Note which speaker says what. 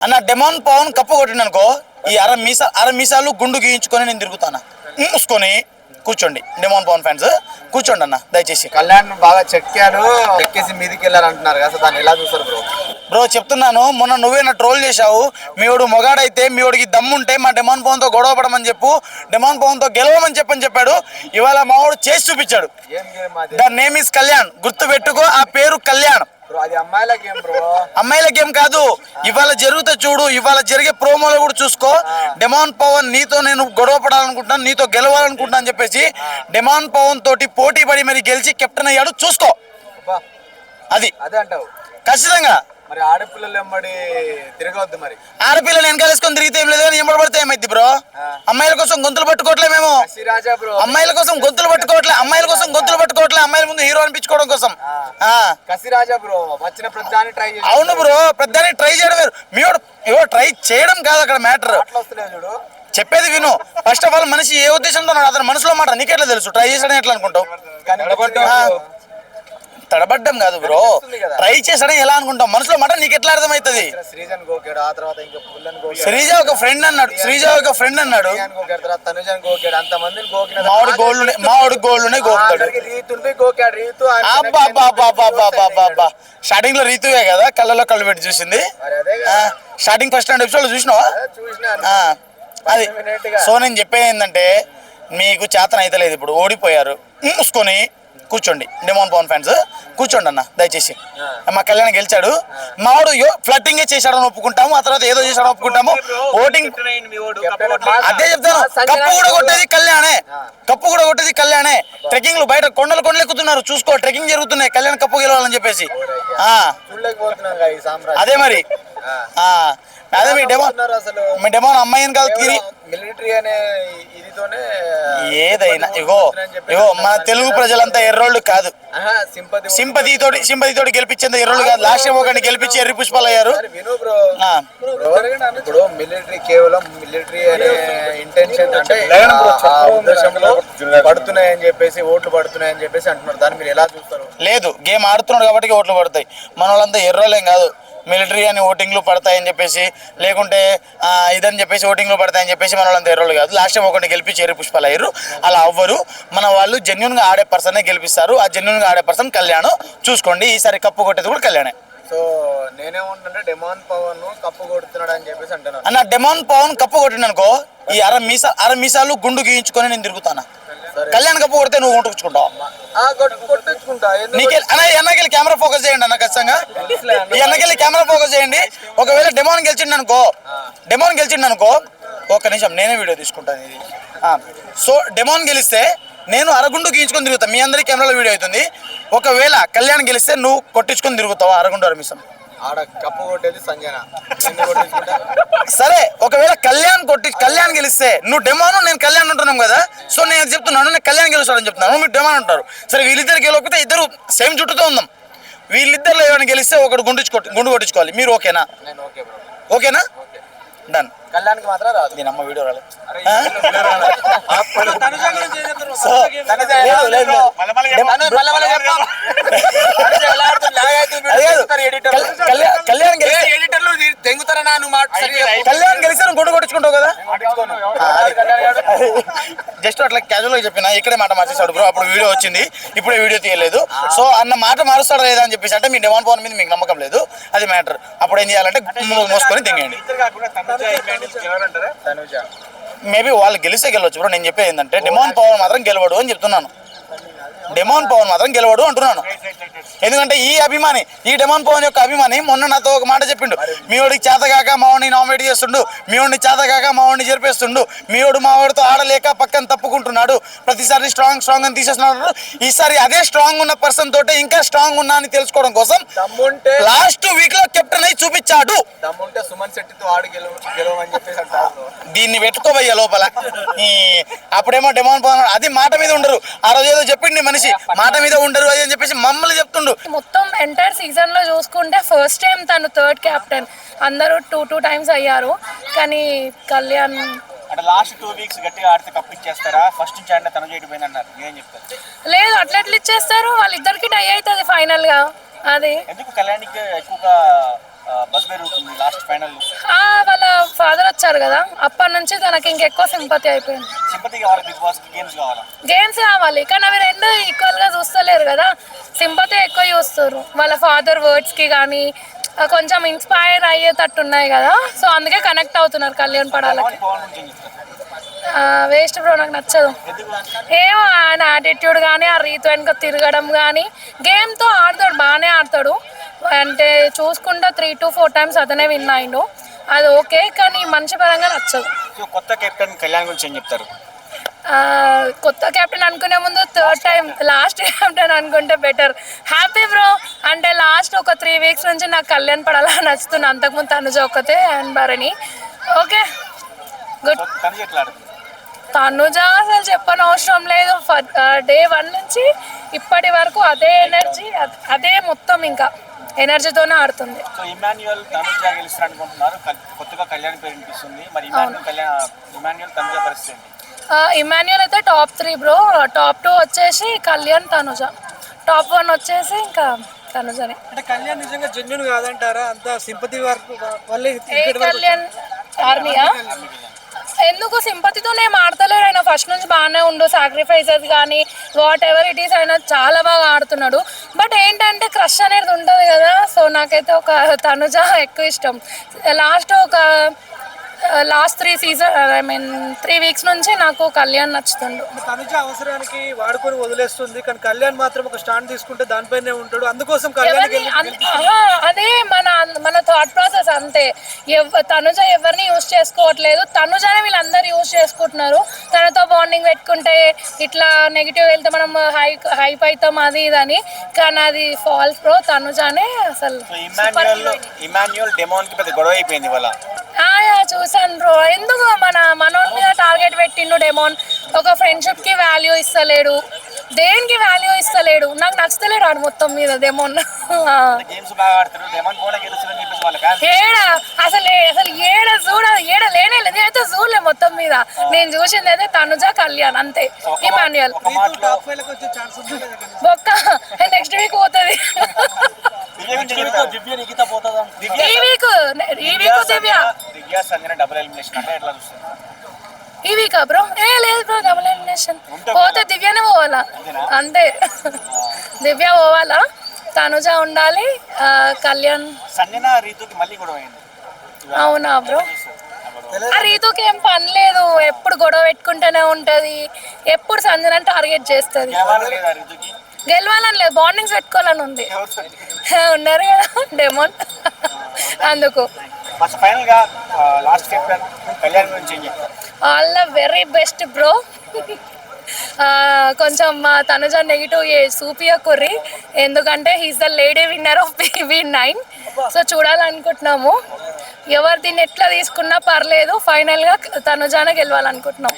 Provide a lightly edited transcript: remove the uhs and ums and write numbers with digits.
Speaker 1: అన్న demon Pawan cup కొట్టిండనుకో ఈ అర మీసాలు గుండు గీయించుకొని నేను తిరుగుతాను మూసుకొని కూర్చోండి. డెమాన్ పవన్ ఫ్యాన్స్ కూర్చోండి అన్న దయచేసి.
Speaker 2: కళ్యాణ్ బాగా చెక్కాడు, ఎక్కేసి మీదికి వెళ్ళాలంటున్నారు కదా, దాన్ని ఎలా చూస్తారు బ్రో?
Speaker 1: బ్రో చెప్తున్నాను, మొన్న నువ్వే నా ట్రోల్ చేశావు. మీవాడు మొగాడైతే మీవాడికి దమ్ముంటే మా డెమాన్ పవన్తో గొడవ పడమని చెప్పు, డెమాన్ పవన్తో గెలవమని చెప్పాడు. ఇవాళ మావాడు చేసి చూపించాడు. ద నేమ్ ఇస్ కళ్యాణ్, గుర్తు పెట్టుకో, ఆ పేరు కళ్యాణ్.
Speaker 2: అది అమ్మాయిల గేమ్ బ్రో,
Speaker 1: అమ్మాయిల గేమ్ కాదు. ఇవాళ జరుగుతా చూడు, ఇవాళ జరిగే ప్రోమోలో కూడా చూసుకో. డెమాన్ పవన్ నీతో నేను గొడవ పడాలనుకుంటున్నాను, నీతో గెలవాలనుకుంటున్నా అని చెప్పేసి డెమాన్ పవన్ తోటి పోటీ పడి మరి గెలిచి కెప్టెన్ అయ్యాడు. చూసుకో, అది
Speaker 2: అదే అంటావు
Speaker 1: ఖచ్చితంగా.
Speaker 2: మరి ఆడపిల్లలు ఎంబడి తిరగవద్దు. మరి
Speaker 1: ఆడపిల్లలు వెనకాలేసుకొని తిరిగితే ఏం లేదు, కానీ ఎంబడబడితే ఏమైంది బ్రో? అమ్మాయిల కోసం గొంతులు పట్టుకోవట్లే మేము, అమ్మాయిల కోసం గొంతులు పట్టుకోవట్లే, అమ్మాయిల కోసం గొంతులు పట్టుకోవట్లే, అమ్మాయిల ముందు హీరో అనిపించుకోవడం కోసం.
Speaker 2: కసిరాజా బ్రో వచ్చిన ప్రతిదాన్ని ట్రై చేసి.
Speaker 1: అవును బ్రో, ప్రతిదాన్ని ట్రై చేయడం వేరు. మీరు ట్రై చేయడం కాదు అక్కడ మ్యాటర్.
Speaker 2: చూడు
Speaker 1: చెప్పేది విను. ఫస్ట్ ఆఫ్ ఆల్ మనిషి ఏ ఉద్దేశంతో అతని మనసులో మాట నీకెట్లా తెలుసు? ట్రై చేసాడని ఎట్లా అనుకుంటావు? తడబడ్డం కాదు బ్రో, ట్రై చేసాడని ఎలా అనుకుంటాం? మనసులో మాట నీకు ఎట్లా అర్థమవుతుంది? శ్రీజ ఒక ఫ్రెండ్ అన్నాడు, మామిడి గోల్డ్ గోకుతాడు. స్టార్టింగ్ లో రీతువే కదా కళ్ళలో కళ్ళు పెట్టి చూసింది. స్టార్టింగ్ ఫస్ట్ ఎపిసోడ్ చూసినావా? అది. సో నేను చెప్పేది ఏంటంటే, మీకు చేతన అయితే లేదు, ఇప్పుడు ఓడిపోయారు, మూసుకొని కూర్చోండి. డెమాన్ పవన్ ఫ్యాన్స్ కూర్చోండి అన్న దయచేసి. మా కళ్యాణ్ గెలిచాడు, మావాడు ఫ్లట్టింగే చేశాడని ఒప్పుకుంటాము, ఆ తర్వాత ఏదో చేశాడని ఒప్పుకుంటాము. ఓటింగ్ అదే చెప్తాను, కప్పు కూడా కొట్టేది కళ్యాణే. ట్రెక్కింగ్లు బయట కొండలు ఎక్కుతున్నారు, చూసుకో, ట్రెక్కింగ్ జరుగుతున్నాయి కళ్యాణ్ కప్పు గెలవాలని చెప్పేసి. అదే మరి, అదే మీ డెమాన్ అమ్మాయిని కాదు,
Speaker 2: మిలిటరీ అనే ఇదితోనే
Speaker 1: ఏదైనా. ఇగో మన తెలుగు ప్రజలంతా ఎర్రోళ్ళు కాదు, సింపతితోటి గెలిపించేంత ఎర్రోళ్ళు కాదు. లాస్ట్ టైం ఒకరిని గెలిపించి ఎర్రి పుష్పాలు అయ్యారు.
Speaker 2: ఇప్పుడు మిలిటరీ కేవలం మిలిటరీ అనే ఇంటెన్షన్ అంటే ఉద్దేశంలో పడుతున్నాయని చెప్పేసి, ఓట్లు పడుతున్నాయని చెప్పేసి అంటున్నారు. దాన్ని మీరు ఎలా చూస్తారు?
Speaker 1: లేదు, గేమ్ ఆడుతున్నాడు కాబట్టి ఓట్లు పడతాయి. మన వాళ్ళంతా ఎర్రోళ్ళేం కాదు. మిలిటరీ అని ఓటింగ్లు పడతాయని చెప్పేసి, లేకుంటే ఇదని చెప్పేసి ఓటింగ్లు పడతాయని చెప్పేసి మన వాళ్ళంతా ఎర్రోళ్ళు కాదు. లాస్ట్ టైం ఒకటి గెలిపించి ఎర్రి పుష్పాలు అయ్యారు. అలా అవ్వరు. మన వాళ్ళు జెన్యున్గా ఆడే పర్సనే గెలిపిస్తారు. ఆ జెన్యున్గా ఆడే పర్సన్ కళ్యాణ్. చూసుకోండి, ఈసారి కప్పు కొట్టేది కూడా కళ్యాణే.
Speaker 2: సో నేనేమంటే డెమాన్ పవన్ కప్పు కొడుతున్నాడు అని చెప్పేసి అంటున్నాను
Speaker 1: అన్న. డెమాన్ పవన్ కప్పు కొట్టిండనుకో ఈ అర మీసాలు గుండు గీయించుకొని నేను తిరుగుతాను. కళ్యాణ్ కప్పు కొడితే నువ్వు కొట్టుకుంటావు. ఎన్నకెళ్ళి కెమెరా ఫోకస్ చేయండి అన్న, ఖచ్చితంగా ఎన్నకెళ్ళి కెమెరా ఫోకస్ చేయండి. ఒకవేళ డెమాన్ గెలిచిండనుకో ఒక్క నిమిషం నేనే వీడియో తీసుకుంటాను ఇది. సో డెమాన్ గెలిస్తే నేను అరగుండు గీయించుకొని తిరుగుతాను, మీ అందరికీ కెమెరాలో వీడియో అవుతుంది. ఒకవేళ కళ్యాణ్ గెలిస్తే నువ్వు కొట్టించుకొని తిరుగుతావు అరగుండు అరమిసం.
Speaker 2: ఆడ కప్పు కొట్టేది సంజన.
Speaker 1: సరే, ఒకవేళ కళ్యాణ్ గెలిస్తే నువ్వు డెమాన్, నేను కళ్యాణ్ ఉంటున్నాం కదా. సో నేను చెప్తున్నాను, నేను కళ్యాణ్ గెలుస్తాడని చెప్తున్నాను, మీరు డెమాన్ అంటారు. సరే, వీళ్ళిద్దరు గెలవకపోతే ఇద్దరు సేమ్ చుట్టూతో ఉందాం. వీళ్ళిద్దరు ఎవరైనా గెలిస్తే ఒకటి గుండు కొట్టించుకోవాలి. మీరు ఓకేనా? ఓకేనా? డన్.
Speaker 2: కళ్యాణ్కి మాత్రం రాదు.
Speaker 1: నేను అమ్మ వీడియో రాలేదు. కళ్యాణ్ గెలిస్తే గుండు కొట్టించుకుంటావు కదా. జస్ట్ అట్లా క్యాజువల్ గా చెప్పిన, ఇక్కడే మాట మార్చేసాడు బ్రో. అప్పుడు వీడియో వచ్చింది, ఇప్పుడే వీడియో తీయలేదు. సో అన్న మాట మారుస్తాడా లేదా అని చెప్పేసి, అంటే మీ డెమాన్ పవన్ మీద మీకు నమ్మకం లేదు, అది మ్యాటర్. అప్పుడు ఏం చేయాలంటే మోసుకొని తింగండి. మేబీ వాళ్ళు గెలిస్తే గెలవచ్చు బ్రో. నేను చెప్పేది ఏంటంటే డెమాన్ పవన్ మాత్రం గెలవడు అని చెప్తున్నాను. డెమాన్ పవన్ మాత్రం గెలవడు అంటున్నాను. ఎందుకంటే ఈ డెమాన్ పవన్ యొక్క అభిమాని మొన్న నాతో ఒక మాట చెప్పిండు. మీవాడికి చేతగాక మావాడిని నామినేట్ చేస్తుండు, మీవాడిని చేతగాక మావాడిని జరిపేస్తుండు, మీవాడు మావాడితో ఆడలేక పక్కన తప్పుకుంటున్నాడు, ప్రతిసారి స్ట్రాంగ్ అని తీసేస్తున్నాడు. ఈసారి అదే స్ట్రాంగ్ ఉన్న పర్సన్ తోటే ఇంకా స్ట్రాంగ్ ఉన్నా అని తెలుసుకోవడం కోసం లాస్ట్ వీక్ లో కెప్టెన్ అయి చూపించాడు.
Speaker 2: సుమన్ శెట్టితో ఆడు గెలవని చెప్పేసి
Speaker 1: దీన్ని పెట్టుకోబోయ్యా లోపల. అప్పుడేమో డెమాన్ పవన్ అది మాట మీద ఉండరు. ఆ రోజు ఏదో చెప్పిండి మనిషి, మాట మీద ఉండరు అది అని చెప్పేసి మమ్మల్ని చెప్తుండు.
Speaker 3: మొత్తం ఎంటైర్ సీజన్ లో చూసుకుంటే ఫస్ట్ టైం తను థర్డ్ కెప్టెన్. అందరూ టూ టైమ్స్ అయ్యారు, కానీ కళ్యాణ్
Speaker 4: అంటే లాస్ట్ 2 వీక్స్ గట్టిగా ఆడితే కప్ ఇచ్చేస్తారా? ఫస్ట్ నుంచి ఆడిన తను చేయడం అన్నారు, ఏం చెప్తారు?
Speaker 3: లేదు, అట్లా ఇచ్చేస్తారు. వాళ్ళిద్దరికి టై అవుతుంది ఫైనల్ గా. అది
Speaker 4: ఎందుకు కళ్యాణ్కి ఎక్కువగా బస్ పెరుగుతుంది లాస్ట్ ఫైనల్.
Speaker 3: వాళ్ళ ఫాదర్ వచ్చారు కదా, అప్పటి నుంచి తనకి ఇంకెక్కువ సింపతి అయిపోయింది.
Speaker 4: సింపతి కావాలి బిగ్ బాస్ కి, గేమ్స్ కావాలా?
Speaker 3: గేమ్స్ కావాలి, కానీ అవి రెండు ఈక్వల్గా చూస్తలేరు కదా, సింపతి ఎక్కువ చూస్తారు. వాళ్ళ ఫాదర్ వర్డ్స్కి కానీ కొంచెం ఇన్స్పైర్ అయ్యేటట్టు ఉన్నాయి కదా, సో అందుకే కనెక్ట్ అవుతున్నారు కళ్యాణ్ పడాలకి.
Speaker 4: పవన్ నుంచి ఏం చెప్తారు?
Speaker 3: వేస్ట్ బ్రో, నాకు నచ్చదు.
Speaker 4: ఎందుకు?
Speaker 3: ఏమో ఆయన యాటిట్యూడ్ కానీ, ఆ రీతు వెనుక తిరగడం కానీ, గేమ్తో ఆడతాడు, బాగానే ఆడతాడు. అంటే చూసుకుంటా 3 to 4 times అతనే విన్ అయిండు, అది ఓకే, కానీ మనిషి పరంగా నచ్చదు.
Speaker 4: సో కొత్త కెప్టెన్ కళ్యాణ్ గురించి ఏం చెప్తారు?
Speaker 3: కొత్త కెప్టెన్ అనుకునే ముందు 3rd time లాస్ట్ కెప్టెన్ అనుకుంటే బెటర్. హ్యాపీ బ్రో, అంటే లాస్ట్ ఒక 3 weeks నుంచి నాకు కళ్యాణ్ పడాలా నచ్చుతుంది. అంతకుముందు తనుజ ఒక్కతే and Bharani. Okay good.
Speaker 4: Tanuja ఎట్లా ఆడుతుంది?
Speaker 3: తనుజ అసలు చెప్పని అవసరం లేదు. day 1 నుంచి ఇప్పటి వరకు అదే ఎనర్జీ, అదే మొత్తం ఇంకా ఎనర్జీతోనే ఆడుతుంది.
Speaker 4: సో ఇమాన్యుయల్ తనుజ గెలుస్తారు అనుకుంటున్నారు, కొత్తగా కళ్యాణ్ పేరు వినిపిస్తుంది. మరి ఇమాన్యుయల్ తనుజ పరిస్థితి ఏంటి?
Speaker 3: ఇమాన్యుయల్ అయితే top 3 బ్రో, top 2 వచ్చేసి కళ్యాణ్ తనుజ, top 1 వచ్చేసి ఇంకా తనుజని.
Speaker 5: అంటే కళ్యాణ్ నిజంగా జెన్యున్ కాదంటారా? అంత సింపతి వల్లే
Speaker 3: కళ్యాణ్ ఆర్మీయా? ఎందుకు సింపతితోనే ఆడతలేడు ఆయన, ఫస్ట్ నుంచి బాగానే ఉండు, సాక్రిఫైసెస్ కానీ వాట్ ఎవర్ ఇట్ ఈస్ ఆయన చాలా బాగా ఆడుతున్నాడు. బట్ ఏంటంటే క్రష్ అనేది ఉంటుంది కదా, సో నాకైతే ఒక తనుజ ఎక్కువ ఇష్టం. లాస్ట్ 3 weeks నుంచి నాకు కళ్యాణ్ నచ్చుతుండు.
Speaker 5: తనుజ అవసరానికి వాడుకొని వదిలేస్తుంది, కానీ కళ్యాణ్ మాత్రం ఒక స్టాండ్ తీసుకుంటే దానిపైనే ఉంటాడు. అందుకోసం కళ్యాణ్
Speaker 3: అదే మన థాట్ ప్రాసెస్ అంతే. తనుజ ఎవరిని యూజ్ చేసుకోవట్లేదు, తనుజనే వీళ్ళందరూ యూజ్ చేసుకుంటున్నారు. తనతో బాండింగ్ పెట్టుకుంటే ఇట్లా నెగిటివ్ వెళ్తే మనం హైప్ అవుతాం అది ఇదని, కానీ అది ఫాల్స్ బ్రో. తనుజానే అసలు
Speaker 4: ఇమాన్యుయల్ డెమోన్ కి పెద్ద గొడవ అయిపోయింది వాళ్ళ.
Speaker 3: చూసాను బ్రో, ఎందుకు మనోడి మీద టార్గెట్ పెట్టిండు డెమోన్. ఒక ఫ్రెండ్షిప్ కి వాల్యూ ఇస్తలేడు, దేనికి వాల్యూ ఇస్తలేడు, నాకు నచ్చలేడు ఆడు మొత్తం మీద డెమోన్. ఏడ లేనే లేదు, నేనైతే చూడలే మొత్తం మీద. నేను చూసింది అయితే తనుజ కళ్యాణ్ అంతే. ఇమాన్యుయల్ బొక్క నెక్స్ట్ వీక్ పోతుంది. ఈ వీక్ బ్రో లేదు బ్రో, డబుల్ ఎలిమినేషన్ పోతే దివ్యనే పోవాలా అంతే. దివ్య పోవాలా, తనుజ ఉండాలి, కళ్యాణ్. అవునా బ్రో? ఆ రీతుకి ఏం పని లేదు, ఎప్పుడు గొడవ పెట్టుకుంటూనే ఉంటది, ఎప్పుడు సంజన టార్గెట్ చేస్తుంది. గెలవాలని లేదు, బాండింగ్స్ పెట్టుకోవాలని ఉంది. ఉన్నారు కదా డెమోన్, అందుకు. All the very best bro. కొంచెం తనుజ నెగిటివ్ చూపియకుర్రి, ఎందుకంటే he's the lady winner of PV9. So చూడాలనుకుంటున్నాము, ఎవరు దీన్ని ఎట్లా తీసుకున్నా పర్లేదు, ఫైనల్గా తనుజానే గెలవాలనుకుంటున్నాం.